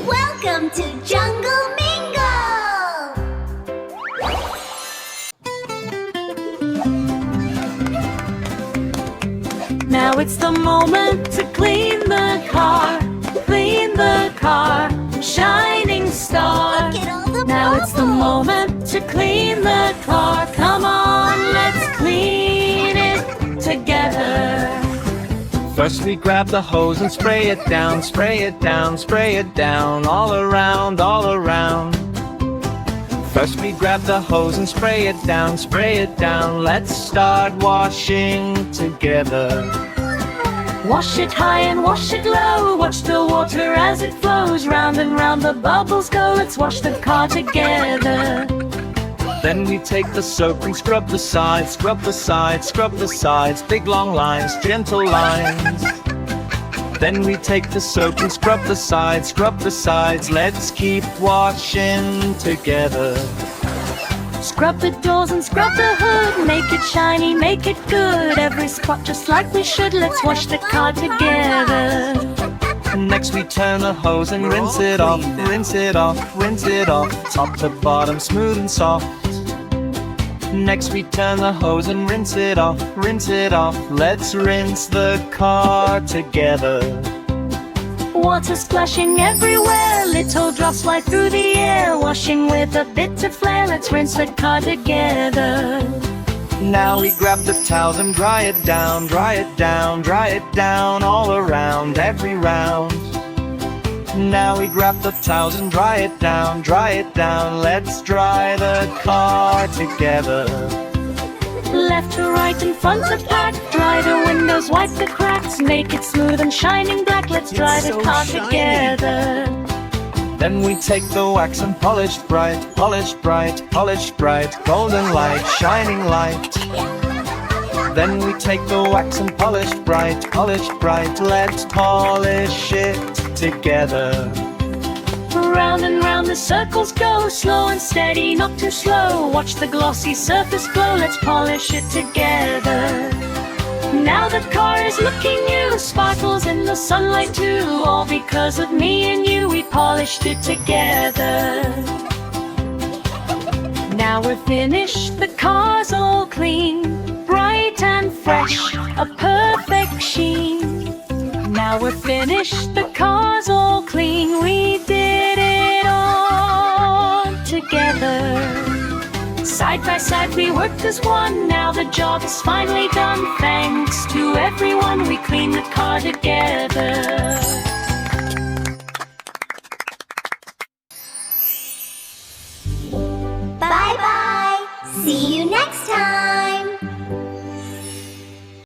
Welcome to JungleMingle! Now it's the moment to clean the car, shining star. Look at all the Now it's the bubbles. moment to clean the car. Come on, let's clean it together. First we grab the hose and spray it down, spray it down, spray it down, all around, all around. First we grab the hose and spray it down, spray it down. Let's start washing together. Wash it high and wash it low. Watch the water as it flows. Round and round the bubbles go. Let's wash the car together. Then we take the soap and scrub the sides, scrub the sides, scrub the sides. Big long lines, gentle lines. Then we take the soap and scrub the sides, scrub the sides. Let's keep washing together. Scrub the doors and scrub the hood. Make it shiny, make it good. Every spot just like we should. Let's wash the car together. Next we turn the hose and rinse it off, rinse it off, rinse it off. Top to bottom, smooth and soft. Next we turn the hose and rinse it off, rinse it off. Let's rinse the car together. Water splashing everywhere. Little drops fly through the air. Washing with a bit of flair. Let's rinse the car together. Now we grab the towels and dry it down, dry it down, dry it down, all around, every round. Now we grab the towels and dry it down, dry it down. Let's dry the car together. Left to right and front to back. Dry the windows, wipe the cracks. Make it smooth and shining black. Let's dry the car together. Then we take the wax and polish bright, polish bright, polish bright. Golden light, shining light. Then we take the wax and polish bright, polish bright. Let's polish it together. Round and round the circles go. Slow and steady, not too slow. Watch the glossy surface glow. Let's polish it together. Now the car is looking new. Sparkles in the sunlight too. All because of me and you. We polished it together. Now we're finished. The car's all clean, bright and fresh, a perfect sheen. Now we're finished. The car's all clean. We did it all together. Side by side we worked as one. Now the job is finally done. Thanks to everyone, we cleaned the car together. Bye-bye. See you next time.